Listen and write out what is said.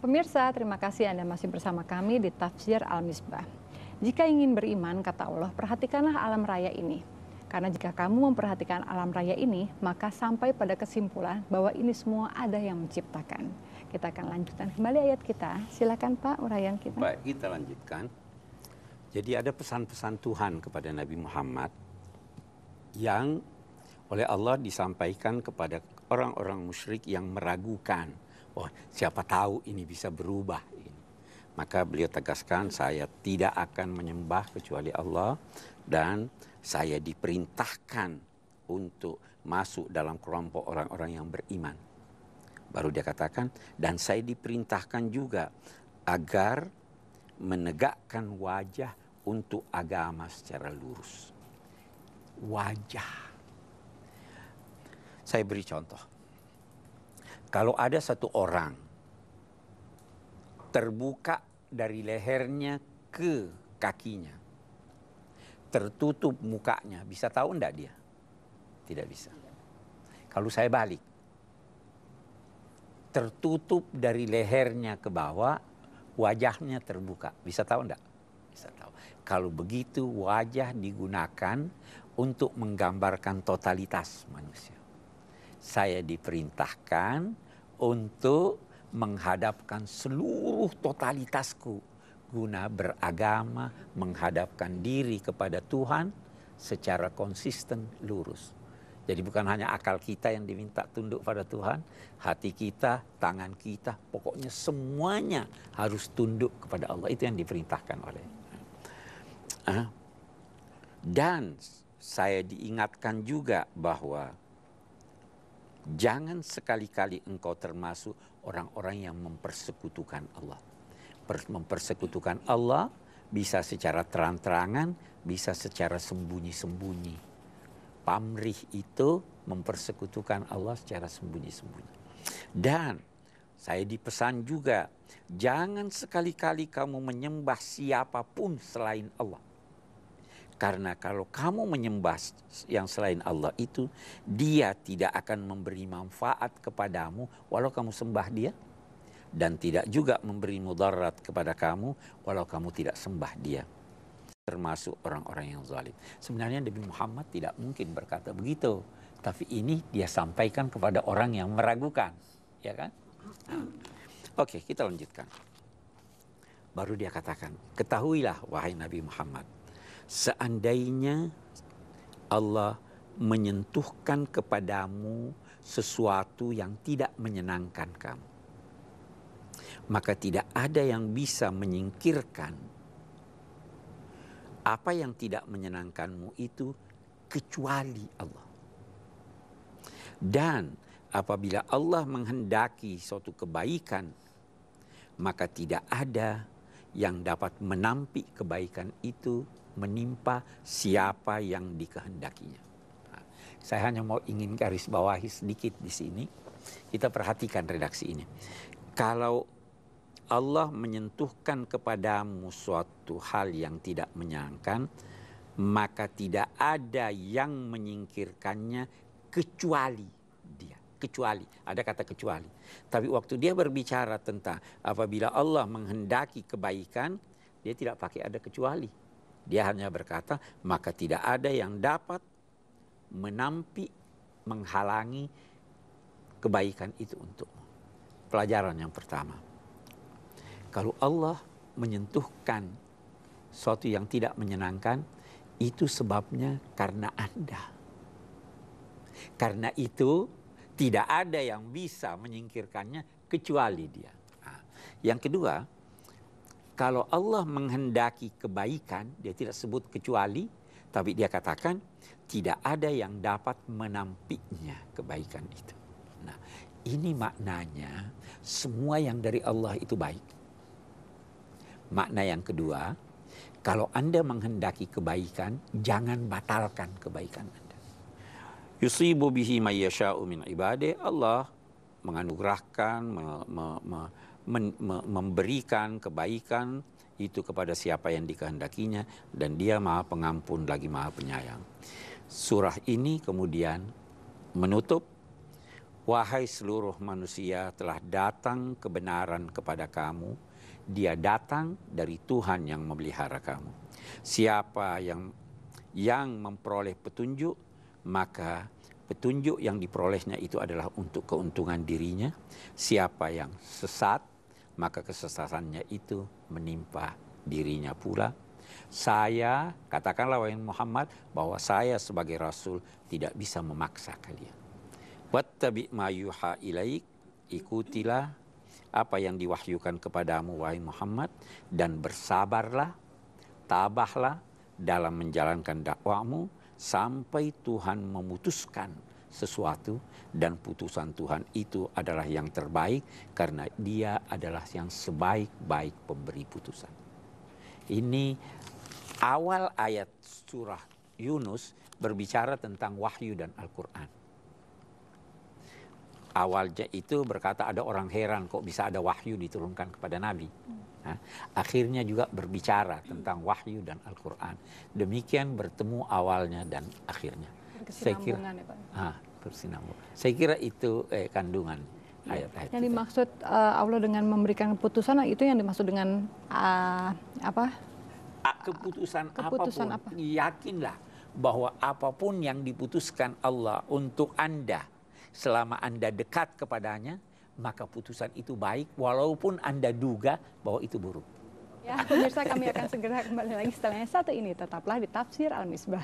Pemirsa, terima kasih Anda masih bersama kami di Tafsir Al-Misbah. Jika ingin beriman, kata Allah, perhatikanlah alam raya ini. Karena jika kamu memperhatikan alam raya ini, maka sampai pada kesimpulan bahwa ini semua ada yang menciptakan. Kita akan lanjutkan kembali ayat kita. Silakan Pak, uraian kita. Baik, kita lanjutkan. Jadi ada pesan-pesan Tuhan kepada Nabi Muhammad yang oleh Allah disampaikan kepada orang-orang musyrik yang meragukan. Oh, siapa tahu ini bisa berubah. Maka beliau tegaskan, saya tidak akan menyembah kecuali Allah dan saya diperintahkan untuk masuk dalam kelompok orang-orang yang beriman. Baru dia katakan, dan saya diperintahkan juga agar menegakkan wajah untuk agama secara lurus. Wajah. Saya beri contoh. Kalau ada satu orang terbuka dari lehernya ke kakinya, tertutup mukanya, bisa tahu enggak dia? Tidak bisa. Kalau saya balik, tertutup dari lehernya ke bawah, wajahnya terbuka, bisa tahu enggak? Bisa tahu. Kalau begitu wajah digunakan untuk menggambarkan totalitas manusia. Saya diperintahkan untuk menghadapkan seluruh totalitasku guna beragama, menghadapkan diri kepada Tuhan secara konsisten, lurus. Jadi bukan hanya akal kita yang diminta tunduk pada Tuhan, hati kita, tangan kita, pokoknya semuanya harus tunduk kepada Allah. Itu yang diperintahkan oleh. Dan saya diingatkan juga bahwa jangan sekali-kali engkau termasuk orang-orang yang mempersekutukan Allah. Mempersekutukan Allah bisa secara terang-terangan, bisa secara sembunyi-sembunyi. Pamrih itu mempersekutukan Allah secara sembunyi-sembunyi. Dan saya dipesan juga, jangan sekali-kali kamu menyembah siapapun selain Allah. Karena kalau kamu menyembah yang selain Allah itu, dia tidak akan memberi manfaat kepadamu walau kamu sembah dia. Dan tidak juga memberi mudarat kepada kamu walau kamu tidak sembah dia. Termasuk orang-orang yang zalim. Sebenarnya Nabi Muhammad tidak mungkin berkata begitu. Tapi ini dia sampaikan kepada orang yang meragukan. Ya kan? Oke, kita lanjutkan. Baru dia katakan, ketahuilah wahai Nabi Muhammad, seandainya Allah menyentuhkan kepadamu sesuatu yang tidak menyenangkan kamu, maka tidak ada yang bisa menyingkirkan apa yang tidak menyenangkanmu itu kecuali Allah. Dan apabila Allah menghendaki suatu kebaikan, maka tidak ada yang dapat menampik kebaikan itu menimpa siapa yang dikehendakinya. Nah, saya hanya mau ingin garis bawahi sedikit di sini. Kita perhatikan redaksi ini. Kalau Allah menyentuhkan kepadamu suatu hal yang tidak menyenangkan, maka tidak ada yang menyingkirkannya kecuali dia. Kecuali, ada kata kecuali. Tapi waktu dia berbicara tentang apabila Allah menghendaki kebaikan, dia tidak pakai ada kecuali. Dia hanya berkata, maka tidak ada yang dapat menampik, menghalangi kebaikan itu untukmu. Pelajaran yang pertama. Kalau Allah menyentuhkan sesuatu yang tidak menyenangkan, itu sebabnya karena Anda. Karena itu tidak ada yang bisa menyingkirkannya kecuali dia. Nah, yang kedua, kalau Allah menghendaki kebaikan, dia tidak sebut kecuali, tapi dia katakan tidak ada yang dapat menampiknya kebaikan itu. Nah, ini maknanya semua yang dari Allah itu baik. Makna yang kedua, kalau Anda menghendaki kebaikan, jangan batalkan kebaikan Anda. Yusibu bihi may yasha'u min ibadihi, Allah menganugerahkan, memberikan kebaikan itu kepada siapa yang dikehendakinya, dan dia Maha Pengampun lagi Maha Penyayang. Surah ini kemudian menutup Wahai seluruh manusia, telah datang kebenaran kepada kamu. Dia datang dari Tuhan yang memelihara kamu. Siapa yang memperoleh petunjuk, maka petunjuk yang diperolehnya itu adalah untuk keuntungan dirinya. Siapa yang sesat, maka kesesatannya itu menimpa dirinya pula. Saya, katakanlah wahai Muhammad, bahwa saya sebagai Rasul tidak bisa memaksa kalian. Wattabi' ma yuha ilaik, ikutilah apa yang diwahyukan kepadamu wahai Muhammad, dan bersabarlah, tabahlah dalam menjalankan dakwahmu sampai Tuhan memutuskan sesuatu, dan putusan Tuhan itu adalah yang terbaik karena Dia adalah yang sebaik-baik pemberi putusan. Ini awal ayat surah Yunus berbicara tentang wahyu dan Al-Quran. Awalnya itu berkata ada orang heran kok bisa ada wahyu diturunkan kepada Nabi. Nah, akhirnya juga berbicara tentang wahyu dan Al-Quran. Demikian bertemu awalnya dan akhirnya. Saya kira, ya, Pak. bersinambung. Saya kira itu kandungan ayat-ayat. Yang dimaksud Allah dengan memberikan putusan itu yang dimaksud dengan apa? Keputusan Keputusan apapun, yakinlah bahwa apapun yang diputuskan Allah untuk Anda, selama Anda dekat kepadanya, maka putusan itu baik walaupun Anda duga bahwa itu buruk. Ya, pemirsa, kami akan segera kembali lagi setelahnya. Satu ini tetaplah di Tafsir Al-Misbah.